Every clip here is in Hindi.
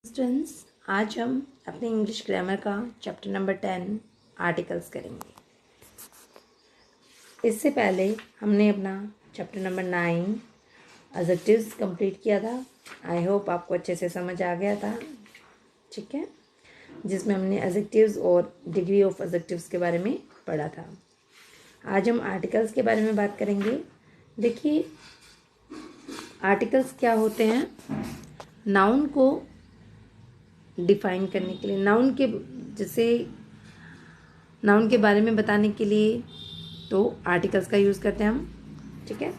स्टूडेंट्स, आज हम अपने इंग्लिश ग्रामर का चैप्टर नंबर 10 आर्टिकल्स करेंगे। इससे पहले हमने अपना चैप्टर नंबर 9 एडजेक्टिव्स कंप्लीट किया था। आई होप आपको अच्छे से समझ आ गया था, ठीक है, जिसमें हमने एडजेक्टिव्स और डिग्री ऑफ एडजेक्टिव्स के बारे में पढ़ा था। आज हम आर्टिकल्स के बारे में बात करेंगे। देखिए, आर्टिकल्स क्या होते हैं? नाउन को डिफाइन करने के लिए, नाउन के बारे में बताने के लिए तो आर्टिकल्स का यूज़ करते हैं हम, ठीक है।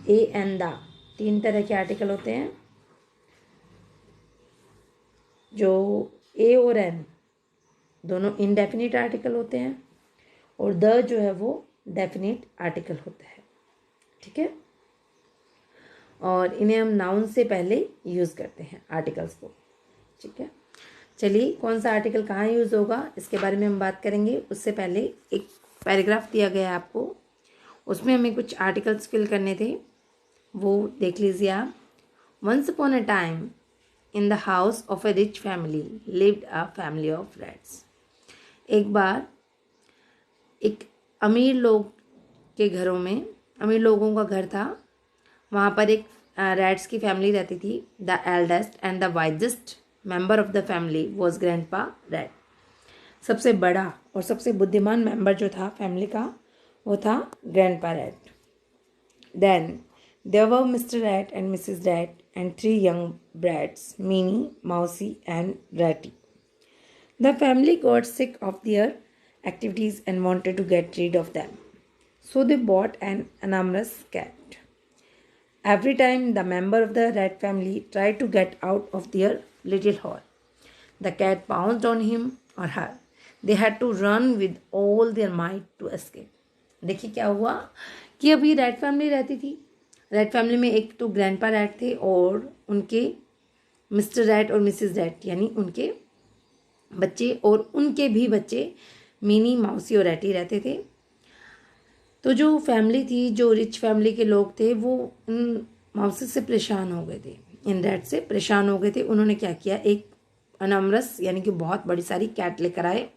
ए एंड द, 3 तरह के आर्टिकल होते हैं। जो ए और एन दोनों इनडेफिनिट आर्टिकल होते हैं और द जो है वो डेफिनिट आर्टिकल होता है, ठीक है। और इन्हें हम नाउन से पहले यूज़ करते हैं आर्टिकल्स को, ठीक है। चलिए, कौन सा आर्टिकल कहाँ यूज़ होगा इसके बारे में हम बात करेंगे। उससे पहले एक पैराग्राफ दिया गया है आपको, उसमें हमें कुछ आर्टिकल्स फिल करने थे, वो देख लीजिए आप। Once upon a time in the house of a rich family lived a family of rats. एक बार एक अमीर लोगों का घर था। वहाँ पर एक रैट्स की फैमिली रहती थी। The eldest and the wisest member of the family was grandpa rat. सबसे बड़ा और सबसे बुद्धिमान मेंबर जो था फैमिली का वो था grandpa rat. Then there were mister rat and missus rat and 3 young brats, Minnie, Mousie and Ratty. The family got sick of their activities and wanted to get rid of them. So they bought an enormous cat. Every time the member of the rat family tried to get out of their little hole, the cat pounced on him or her. They had to run with all their might to escape. देखिए क्या हुआ कि अभी रैट फैमिली रहती थी। रैट फैमिली में एक तो ग्रैंडपा रैट थे और उनके मिस्टर रैट और मिसेस रैट, यानी उनके बच्चे और उनके भी बच्चे मिनी, माउसी और रैटी रहते थे। तो जो फैमिली थी, जो रिच फैमिली के लोग थे, वो इन माउसी से परेशान हो गए थे, इन रैट से परेशान हो गए थे। उन्होंने क्या किया, एक अनमरस यानी कि बहुत बड़ी सारी कैट लेकर आए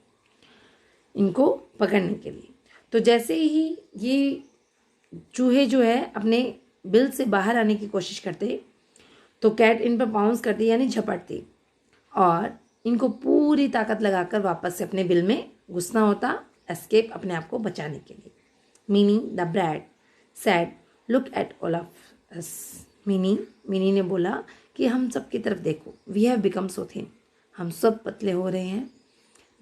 इनको पकड़ने के लिए। तो जैसे ही ये चूहे जो है अपने बिल से बाहर आने की कोशिश करते तो कैट इन पर पाउंस करती, यानी झपटती, और इनको पूरी ताकत लगाकर वापस से अपने बिल में घुसना होता, एस्केप, अपने आप को बचाने के लिए। Minnie the brat said look at all of us. Minnie ने बोला कि हम सब की तरफ देखो, we have become so thin, हम सब पतले हो रहे हैं।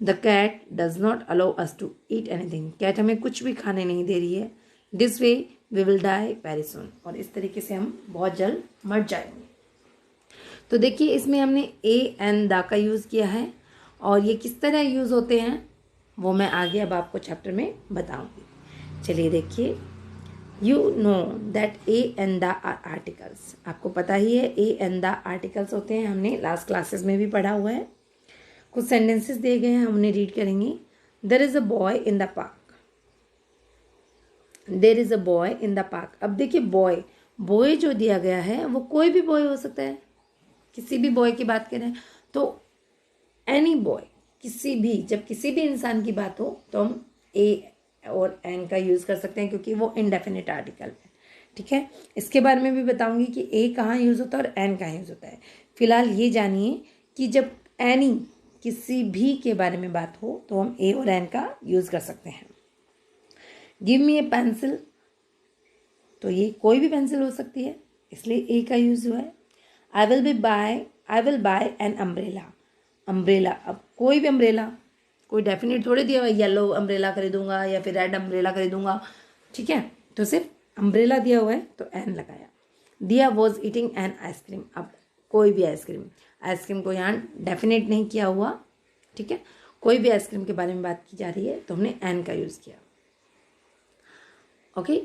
The cat does not allow us to eat anything, cat हमें कुछ भी खाने नहीं दे रही है। This way we will die very soon, और इस तरीके से हम बहुत जल्द मर जाएंगे। तो देखिए, इसमें हमने ए एंड द का यूज़ किया है, और ये किस तरह यूज़ होते हैं वो मैं आगे अब आपको चैप्टर में बताऊंगी। चलिए देखिए, you know that a and the are articles. आपको पता ही है ए एंड द आर्टिकल्स होते हैं, हमने लास्ट क्लासेस में भी पढ़ा हुआ है। कुछ सेंटेंसेस दिए गए हैं, हमने रीड करेंगे। There is a boy in the park, there is a boy in the park. अब देखिए, बॉय जो दिया गया है वो कोई भी बॉय हो सकता है, किसी भी बॉय की बात करें तो एनी बॉय, किसी भी, जब किसी भी इंसान की बात हो तो हम ए और एन का यूज़ कर सकते हैं, क्योंकि वो इनडेफिनिट आर्टिकल है, ठीक है। इसके बारे में भी बताऊंगी कि ए कहाँ यूज़ होता है और एन कहाँ यूज़ होता है। फिलहाल ये जानिए कि जब एनी, किसी भी के बारे में बात हो तो हम ए और एन का यूज़ कर सकते हैं। गिव मी ए पेंसिल, तो ये कोई भी पेंसिल हो सकती है, इसलिए ए का यूज़ हुआ है। I will buy an umbrella, अब कोई भी अम्ब्रेला, कोई डेफिनेट थोड़ी दिया हुआ येलो अम्ब्रेला खरीदूंगा या फिर रेड अम्ब्रेला खरीदूंगा, ठीक है। तो सिर्फ अम्ब्रेला दिया हुआ है तो एन लगाया। दिया वॉज ईटिंग एन आइसक्रीम, अब कोई भी आइसक्रीम को यहाँ डेफिनेट नहीं किया हुआ, ठीक है। कोई भी आइसक्रीम के बारे में बात की जा रही है तो हमने एन का यूज़ किया। ओके,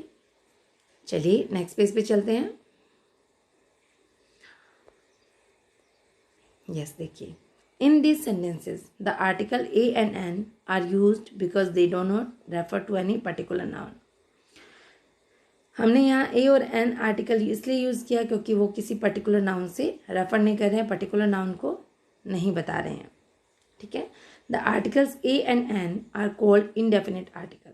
चलिए नेक्स्ट पेज पे चलते हैं। यस, देखिए, in these sentences the article a and n are used because they do not refer to any particular noun. हमने यहाँ ए और एन आर्टिकल इसलिए यूज़ किया क्योंकि वो किसी पर्टिकुलर नाउन से रेफर नहीं कर रहे हैं, पर्टिकुलर नाउन को नहीं बता रहे हैं, ठीक है। The articles a and an are called indefinite article.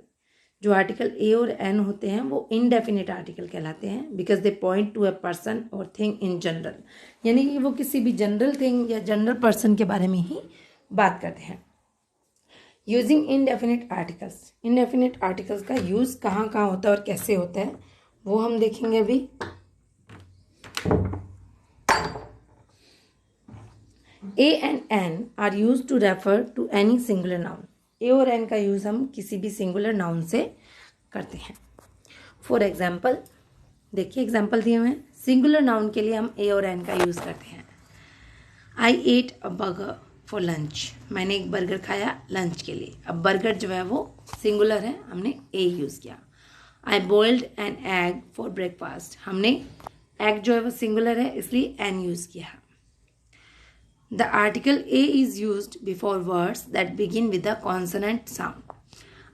जो आर्टिकल ए और एन होते हैं वो इनडेफिनिट आर्टिकल कहलाते हैं, because they point to a person और थिंग इन जनरल, यानी कि वो किसी भी जनरल थिंग या जनरल पर्सन के बारे में ही बात करते हैं। Using indefinite articles, indefinite articles का यूज़ कहाँ कहाँ होता है और कैसे होता है वो हम देखेंगे अभी। A and an are used to refer to any singular noun. A और एन का यूज़ हम किसी भी सिंगुलर नाउन से करते हैं। फॉर एग्जाम्पल, देखिए एग्जाम्पल दिए हुए हैं। सिंगुलर नाउन के लिए हम ए और एन का यूज़ करते हैं। I ate a burger for lunch, मैंने एक बर्गर खाया लंच के लिए। अब बर्गर जो है वो सिंगुलर है, हमने ए यूज़ किया। I boiled an egg for breakfast, हमने एग जो है वो सिंगुलर है इसलिए एन यूज़ किया। The article A is used before words that begin with the consonant sound.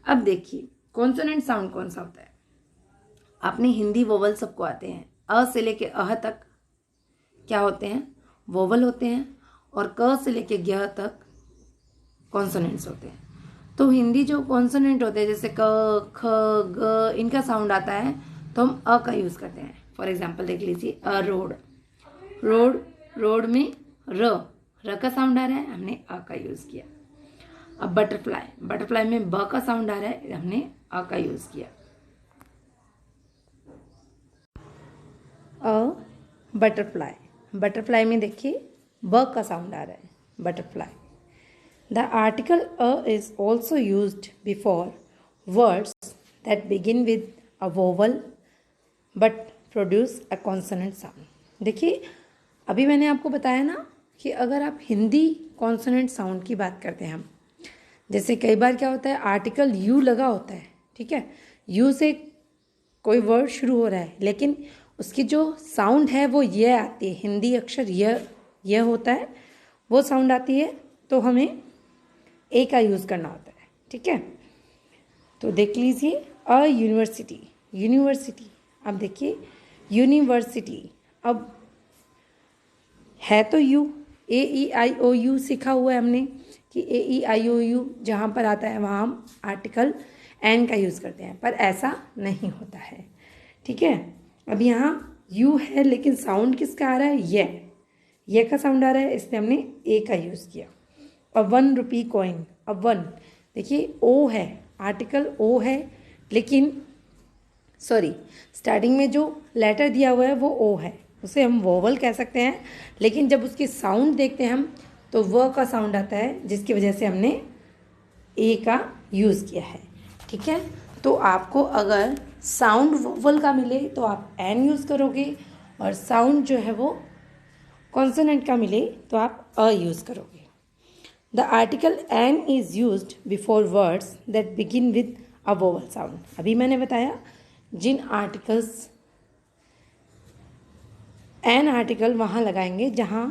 अब देखिए कॉन्सोनेंट साउंड कौन सा होता है। आपने हिंदी वोवल सबको आते हैं, अ से लेके अह तक क्या होते हैं, वोवल होते हैं, और क से लेके ग्य तक कॉन्सोनेंट्स होते हैं। तो हिंदी जो कॉन्सोनेंट होते हैं जैसे क, ख, ग, इनका साउंड आता है तो हम अ का यूज़ करते हैं। फॉर एग्जाम्पल देख लीजिए, अ रोड, रोड, रोड में र का साउंड आ रहा है, हमने अ का यूज़ किया। अब बटरफ्लाई, बटरफ्लाई में ब का साउंड आ रहा है, हमने अ का यूज़ किया। अ बटरफ्लाई, बटरफ्लाई में देखिए ब का साउंड आ रहा है, butterfly. The article a is also used before words that begin with a vowel but produce a consonant sound. देखिए अभी मैंने आपको बताया ना कि अगर आप हिंदी कॉन्सोनेंट साउंड की बात करते हैं हम, जैसे कई बार क्या होता है आर्टिकल यू लगा होता है, ठीक है, यू से कोई वर्ड शुरू हो रहा है लेकिन उसकी जो साउंड है वो ये आती है, हिंदी अक्षर ये होता है, वो साउंड आती है, तो हमें ए का यूज़ करना होता है, ठीक है। तो देख लीजिए अ यूनिवर्सिटी, यूनिवर्सिटी, अब देखिए यूनिवर्सिटी, अब है तो you, A E I O you सीखा हुआ है हमने कि ए ई आई ओ यू जहाँ पर आता है वहाँ हम आर्टिकल एन का यूज़ करते हैं, पर ऐसा नहीं होता है, ठीक है। अब यहाँ यू है लेकिन साउंड किसका आ रहा है, ये का साउंड आ रहा है, इसलिए हमने ए का यूज़ किया। अब 1 रुपी कॉइन, अब 1 देखिए ओ है, आर्टिकल ओ है, लेकिन सॉरी स्टार्टिंग में जो लेटर दिया हुआ है वो ओ है, उसे हम वोवल कह सकते हैं, लेकिन जब उसकी साउंड देखते हैं हम तो व का साउंड आता है, जिसकी वजह से हमने ए का यूज़ किया है, ठीक है। तो आपको अगर साउंड वोवल का मिले तो आप एन यूज़ करोगे, और साउंड जो है वो कॉन्सोनेंट का मिले तो आप अ यूज़ करोगे। The article N is used before words that begin with a vowel sound. अभी मैंने बताया जिन आर्टिकल्स एन आर्टिकल वहाँ लगाएंगे जहाँ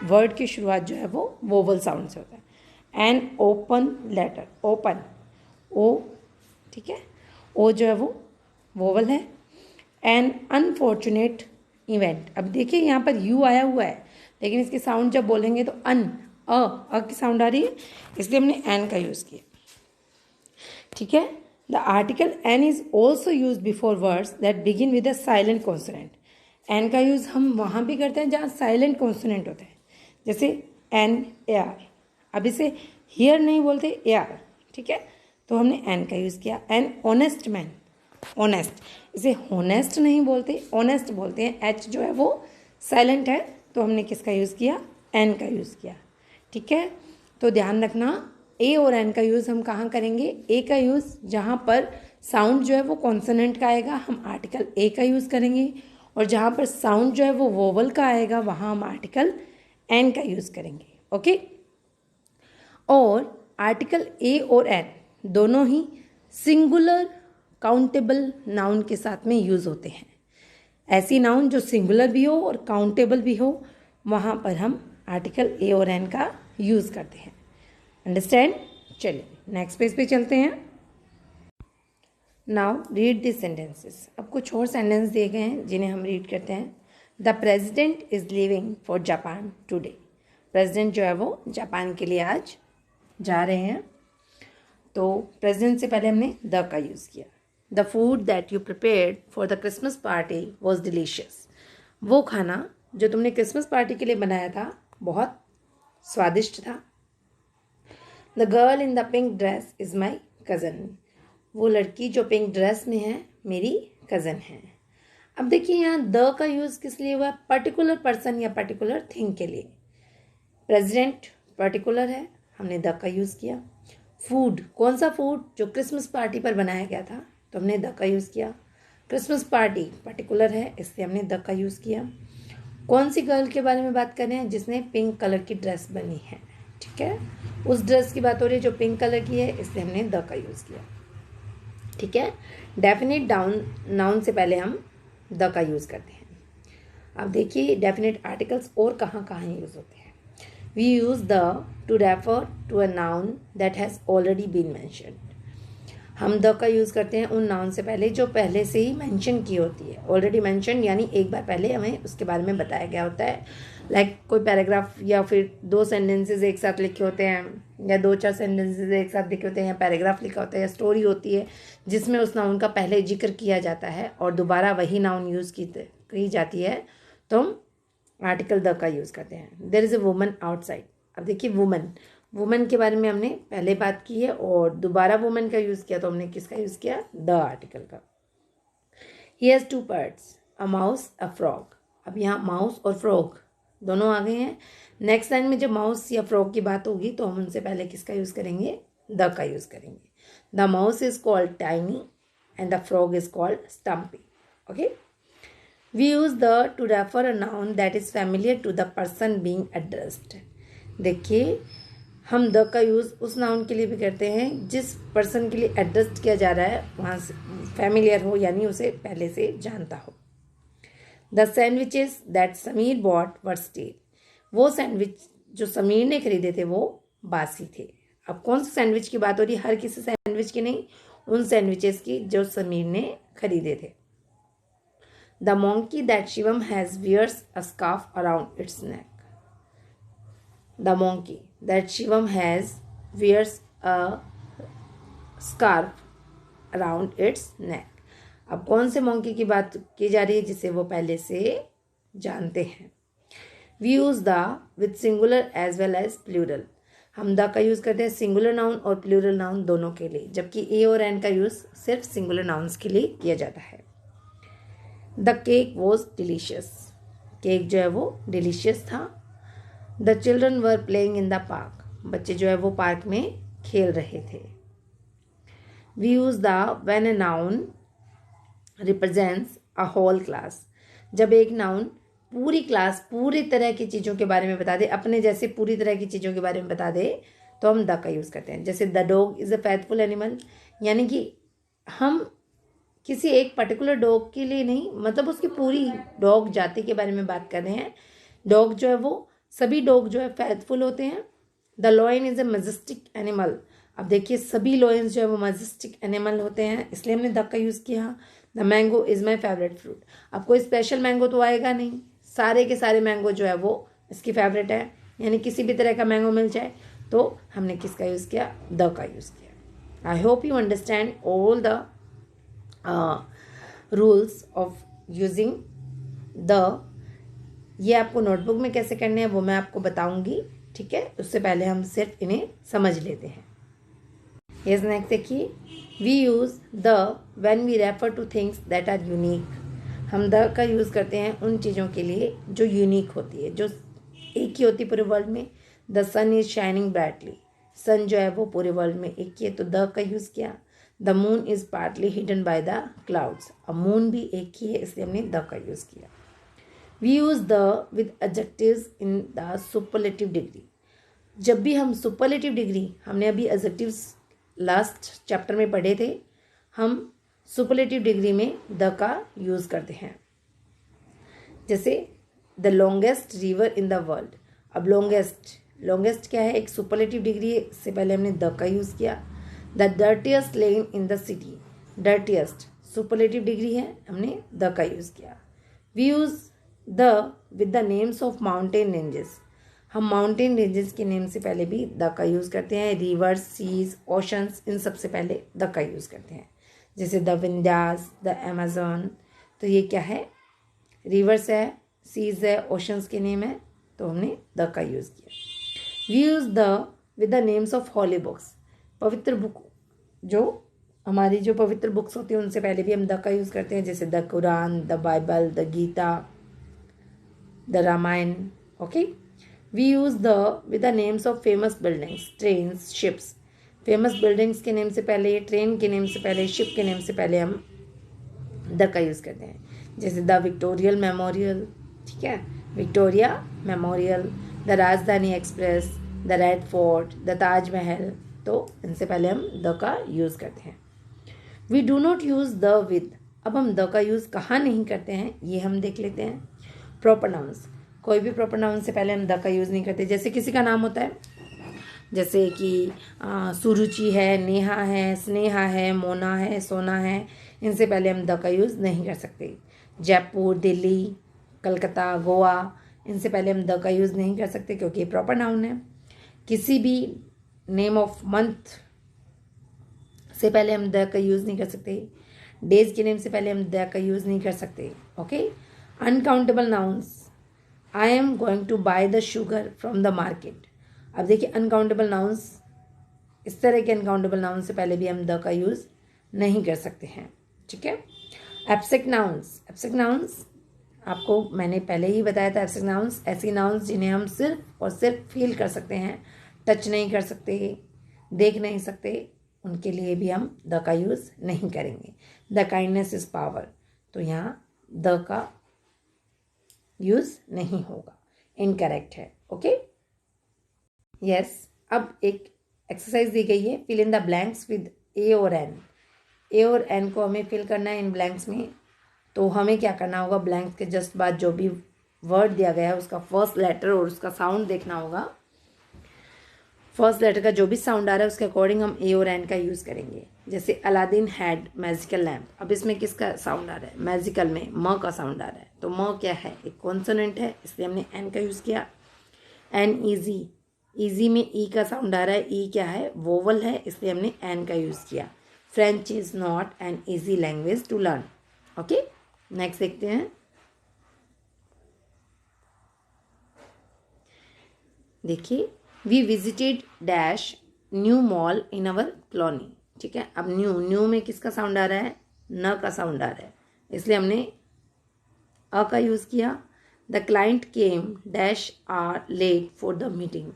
वर्ड की शुरुआत जो है वो वोवल साउंड से होता है। An open letter, open O, ठीक है, ओ जो है वो वोवल है। एन अनफॉर्चुनेट इवेंट, अब देखिए यहाँ पर यू आया हुआ है लेकिन इसकी साउंड जब बोलेंगे तो अ की साउंड आ रही है, इसलिए हमने एन का यूज़ किया, ठीक है। The article an is also use before words that begin with a silent consonant. An का यूज़ हम वहाँ भी करते हैं जहाँ साइलेंट कॉन्सोनेंट होता है, जैसे एन ए आर, अब इसे हियर नहीं बोलते ए आर, ठीक है, तो हमने एन का यूज़ किया। एन ऑनेस्ट मैन, ऑनेस्ट, इसे होनेस्ट नहीं बोलते, ऑनेस्ट बोलते हैं, एच जो है वो साइलेंट है, तो हमने किसका यूज़ किया, एन का यूज़ किया, ठीक है। तो ध्यान रखना ए और एन का यूज़ हम कहाँ करेंगे, ए का यूज़ जहाँ पर साउंड जो है वो कॉन्सोनेंट का आएगा हम आर्टिकल ए का यूज़ करेंगे, और जहाँ पर साउंड जो है वो वोवल का आएगा वहाँ हम आर्टिकल एन का यूज़ करेंगे, ओके। और आर्टिकल ए और एन दोनों ही सिंगुलर काउंटेबल नाउन के साथ में यूज़ होते हैं। ऐसी नाउन जो सिंगुलर भी हो और काउंटेबल भी हो वहाँ पर हम आर्टिकल ए और एन का यूज़ करते हैं, अंडरस्टैंड। चलिए नेक्स्ट पेज पे चलते हैं। Now read this sentences. अब कुछ और सेंटेंस दिए गए हैं जिन्हें हम रीड करते हैं। The president is leaving for Japan today. President जो है वो जापान के लिए आज जा रहे हैं, तो प्रेसिडेंट से पहले हमने द का यूज़ किया। The food that you prepared for the Christmas party was delicious. वो खाना जो तुमने क्रिसमस पार्टी के लिए बनाया था बहुत स्वादिष्ट था। The girl in the pink dress is my cousin. वो लड़की जो पिंक ड्रेस में है मेरी कज़न है। अब देखिए यहाँ द का यूज़ किस लिए हुआ? पर्टिकुलर पर्सन या पर्टिकुलर थिंग के लिए। प्रेसिडेंट पर्टिकुलर है, हमने द का यूज़ किया। फूड, कौन सा फूड? जो क्रिसमस पार्टी पर बनाया गया था, तो हमने द का यूज़ किया। क्रिसमस पार्टी पर्टिकुलर है, इसलिए हमने द का यूज़ किया। कौन सी गर्ल के बारे में बात कर रहे हैं? जिसने पिंक कलर की ड्रेस बनी है, ठीक है, उस ड्रेस की बात हो रही है जो पिंक कलर की है, इसलिए हमने द का यूज़ किया, ठीक है। डेफिनेट नाउन से पहले हम द का यूज़ करते हैं। अब देखिए डेफिनेट आर्टिकल्स और कहाँ कहाँ यूज़ होते हैं। We use the to refer to a noun that has already been mentioned. हम द का यूज़ करते हैं उन नाउन से पहले जो पहले से ही मेंशन की होती है। ऑलरेडी मेंशन यानी एक बार पहले हमें उसके बारे में बताया गया होता है। लाइक कोई पैराग्राफ या फिर 2 सेंटेंसेस एक साथ लिखे होते हैं या 2-4 सेंटेंसेस एक साथ लिखे होते हैं या पैराग्राफ लिखा होता है या स्टोरी होती है जिसमें उस नाउन का पहले जिक्र किया जाता है और दोबारा वही नाउन यूज़ की जाती है, तो हम आर्टिकल द का यूज़ करते हैं। There is a woman outside. अब देखिए वुमन के बारे में हमने पहले बात की है और दोबारा वुमन का यूज़ किया, तो हमने किसका यूज़ किया? द आर्टिकल का। He has 2 pets, a mouse a frog. अब यहाँ माउस और फ्रॉग दोनों आ गए हैं। नेक्स्ट लाइन में जब माउस या फ्रॉग की बात होगी तो हम उनसे पहले किसका यूज़ करेंगे? द का यूज़ करेंगे। The mouse is called Tiny and the frog is called Stumpy. Okay, we use the to refer a noun that is familiar to the person being addressed. देखिए हम द का यूज़ उस नाउन के लिए भी करते हैं जिस पर्सन के लिए एड्रेस्ड किया जा रहा है वहाँ से फैमिलियर हो, यानी उसे पहले से जानता हो। The sandwiches that Sameer bought were stale. वो सैंडविच जो समीर ने खरीदे थे वो बासी थे। अब कौन से सैंडविच की बात हो रही है? हर किसी सैंडविच की नहीं, उन सैंडविचेस की जो समीर ने खरीदे थे। The monkey that Shivam has wears a scarf around its neck. The monkey that Shivam has wears a scarf around its neck. अब कौन से मोंकी की बात की जा रही है जिसे वो पहले से जानते हैं। We use the with singular as well as plural. हम द का यूज़ करते हैं सिंगुलर नाउन और प्लूरल नाउन दोनों के लिए, जबकि ए और एन का यूज़ सिर्फ सिंगुलर नाउन्स के लिए किया जाता है। The cake was delicious. Cake जो है वो डिलीशियस था। The children were playing in the park. बच्चे जो है वो पार्क में खेल रहे थे। We use the when a noun represents a whole class. जब एक नाउन पूरी क्लास पूरी तरह की चीज़ों के बारे में बता दे, अपने जैसे पूरी तरह की चीज़ों के बारे में बता दे, तो हम द का यूज़ करते हैं। जैसे the dog is a faithful animal, यानी कि हम किसी एक पर्टिकुलर डॉग के लिए नहीं, मतलब उसकी पूरी डॉग जाति के बारे में बात कर रहे हैं। डॉग जो है वो सभी डॉग जो है फेथफुल होते हैं। The lion is a majestic animal. अब देखिए सभी लॉयंस जो है वो मैजेस्टिक एनिमल होते हैं, इसलिए हमने द का यूज़ किया। The mango is my favourite fruit. अब कोई स्पेशल मैंगो तो आएगा नहीं, सारे के सारे मैंगो जो है वो इसकी फेवरेट है, यानी किसी भी तरह का मैंगो मिल जाए, तो हमने किसका यूज़ किया? द का यूज़ किया। I hope you understand all the rules of using the. ये आपको नोटबुक में कैसे करने हैं वो मैं आपको बताऊंगी, ठीक है। उससे पहले हम सिर्फ इन्हें समझ लेते हैं। Yes, next देखिए, we use the when we refer to things that are unique. हम द का यूज़ करते हैं उन चीज़ों के लिए जो यूनिक होती है, जो एक ही होती है पूरे वर्ल्ड में। The sun is shining brightly. Sun जो है वो पूरे वर्ल्ड में एक ही है, तो द का यूज़ किया। The moon is partly hidden by the clouds. अब मून भी एक ही है, इसलिए हमने द का यूज़ किया। We use the with adjectives in the superlative degree. जब भी हम सुपरलेटिव डिग्री, हमने अभी एडजेक्टिव्स लास्ट चैप्टर में पढ़े थे, हम सुपरलेटिव डिग्री में द का यूज़ करते हैं। जैसे the longest river in the world. अब लॉन्गेस्ट क्या है? एक सुपरलेटिव डिग्री है, इससे पहले हमने द का यूज़ किया। The dirtiest lane in the city. Dirtiest superlative degree है, हमने द का यूज़ किया। We use the with the names of mountain ranges. हम माउंटेन रेंजेस के नेम से पहले भी द का यूज़ करते हैं। रिवर्स, सीज, ओशंस, इन सब से पहले द का यूज़ करते हैं। जैसे द विंध्यास, द अमेजोन, तो ये क्या है, रिवर्स है, सीज है, ओशंस के नेम है, तो हमने द का यूज़ किया। We use the with the names of holy books, पवित्र बुक, जो हमारी जो पवित्र बुक्स होती हैं उनसे पहले भी हम द का यूज़ करते हैं। जैसे the Quran, the Bible, the Gita, the Ramayana. Okay, we use the with the names of famous buildings, trains, ships. Famous buildings के नेम से पहले, ट्रेन के नेम से पहले, शिप के नेम से पहले हम द का यूज़ करते हैं। जैसे द विक्टोरियल मेमोरियल, ठीक है, Victoria Memorial, the Rajdhani Express, the Red Fort, the Taj Mahal, तो इनसे पहले हम द का यूज़ करते हैं। We do not use the with, अब हम द का यूज़ कहाँ नहीं करते हैं ये हम देख लेते हैं। प्रॉपर नाउन्स, कोई भी प्रॉपर नाउन से पहले हम द का यूज़ नहीं करते। जैसे किसी का नाम होता है, जैसे कि सुरुचि है, नेहा है, स्नेहा है, मोना है, सोना है, इनसे पहले हम द का यूज़ नहीं कर सकते। जयपुर, दिल्ली, कलकत्ता, गोवा, इनसे पहले हम द का यूज़ नहीं कर सकते क्योंकि ये प्रॉपर नाउन है। किसी भी नेम ऑफ मंथ से पहले हम द का यूज़ नहीं कर सकते। डेज के नेम से पहले हम द का यूज़ नहीं कर सकते। Okay, uncountable nouns, I am going to buy the sugar from the market. अब देखिए अनकाउंटेबल नाउन्स, इस तरह के अनकाउंटेबल नाउन से पहले भी हम द का यूज़ नहीं कर सकते हैं। ठीक है, एब्स्ट्रैक्ट नाउन्स, एब्स्ट्रैक्ट नाउन्स आपको मैंने पहले ही बताया था। एब्स्ट्रैक्ट नाउन्स ऐसी नाउन्स जिन्हें हम सिर्फ और सिर्फ फील कर सकते हैं, टच नहीं कर सकते, देख नहीं सकते, उनके लिए भी हम द का यूज़ नहीं करेंगे। द काइंडनेस इज पावर, तो यहाँ द का यूज़ नहीं होगा, इनकरेक्ट है। ओके, यस, अब एक एक्सरसाइज दी गई है, fill in the blanks with A और एन। ए और एन को हमें फिल करना है इन ब्लैंक्स में। तो हमें क्या करना होगा, ब्लैंक्स के जस्ट बाद जो भी वर्ड दिया गया है उसका फर्स्ट लेटर और उसका साउंड देखना होगा। फर्स्ट लेटर का जो भी साउंड आ रहा है उसके अकॉर्डिंग हम ए और एन का यूज़ करेंगे। जैसे अलादीन हैड मैजिकल लैम्प, अब इसमें किसका साउंड आ रहा है, मैजिकल में म का साउंड आ रहा है, तो म क्या है, एक कॉन्सोनेंट है, इसलिए हमने एन का यूज़ किया। एन ईजी, ईजी में ई का साउंड आ रहा है, ई क्या है, वोवल है, इसलिए हमने एन का यूज़ किया। French is not an easy language to learn. Okay, next देखते हैं। देखिए, we visited dash new mall in our colony. ठीक है, अब न्यू में किसका साउंड आ रहा है, न का साउंड आ रहा है, इसलिए हमने अ का यूज़ किया। The client came dash are late for the meeting.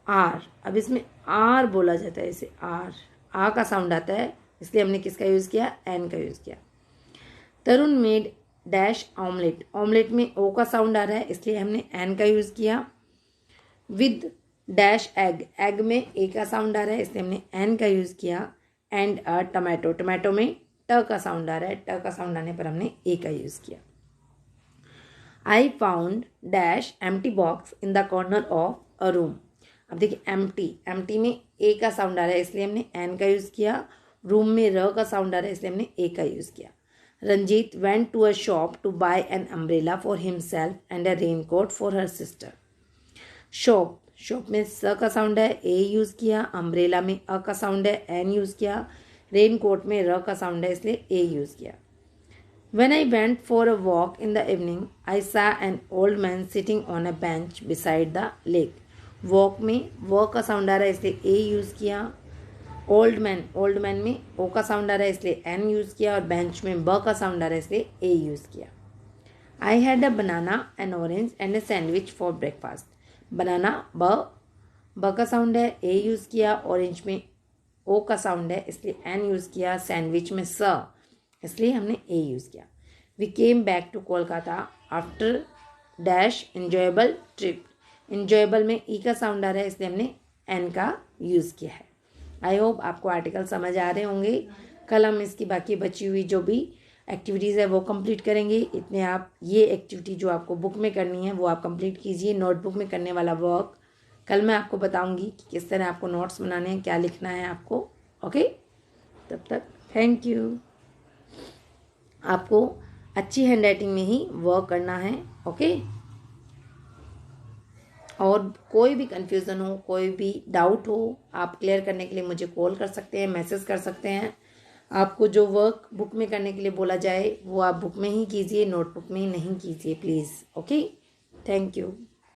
Are, अब इसमें आर बोला जाता है, इसे आर, आ का साउंड आता है, इसलिए हमने किसका यूज़ किया, एन का यूज़ किया। तरुण मेड डैश ऑमलेट, ऑमलेट में ओ का साउंड आ रहा है, इसलिए हमने एन का यूज़ किया। विद डैश एग, एग में ए का साउंड आ रहा है, इसलिए हमने एन का यूज़ किया। एंड अ टमाटो, टमाटो में ट का साउंड आ रहा है, ट का साउंड आने पर हमने ए का यूज़ किया। I found dash empty box in the corner of a room. अब देखिए एम्प्टी, एम्प्टी में ए का साउंड आ रहा है, इसलिए हमने एन का यूज़ किया। रूम में र का साउंड आ रहा है, इसलिए हमने ए का यूज़ किया। Ranjeet went to a shop to buy an umbrella for himself and a raincoat for her sister. Shop, shop में स का साउंड है, ए यूज़ किया। अम्ब्रेला में अ का साउंड है, एन यूज़ किया। रेनकोट में र का साउंड है, इसलिए ए यूज़ किया। When I went for a walk in the evening, I saw an old man sitting on a bench beside the lake. Walk में वो का साउंड आ रहा है, इसलिए ए यूज़ किया। ओल्ड मैन, ओल्ड मैन में ओ का साउंड आ रहा है, इसलिए एन यूज़ किया। और बेंच में ब का साउंड आ रहा है, इसलिए ए यूज़ किया। I had a banana, an orange and a sandwich for breakfast. Banana ब का साउंड है, ए यूज़ किया। ऑरेंज में ओ का साउंड है, इसलिए एन यूज़ किया। सैंडविच में स, इसलिए हमने ए यूज़ किया। We came back to Kolkata after dash enjoyable trip. Enjoyable में ई का साउंड आ रहा है, इसलिए हमने एन का यूज़ किया है। आई होप आपको आर्टिकल समझ आ रहे होंगे। कल हम इसकी बाकी बची हुई जो भी एक्टिविटीज़ है वो कंप्लीट करेंगे। इतने आप ये एक्टिविटी जो आपको बुक में करनी है वो आप कंप्लीट कीजिए। नोटबुक में करने वाला वर्क कल मैं आपको बताऊंगी कि किस तरह आपको नोट्स बनाने हैं, क्या लिखना है आपको। ओके, तब तक थैंक यू। आपको अच्छी हैंड राइटिंग में ही वर्क करना है। ओके, और कोई भी कन्फ्यूज़न हो, कोई भी डाउट हो, आप क्लियर करने के लिए मुझे कॉल कर सकते हैं, मैसेज कर सकते हैं। आपको जो वर्क बुक में करने के लिए बोला जाए वो आप बुक में ही कीजिए, नोटबुक में ही नहीं कीजिए प्लीज़। Okay, thank you.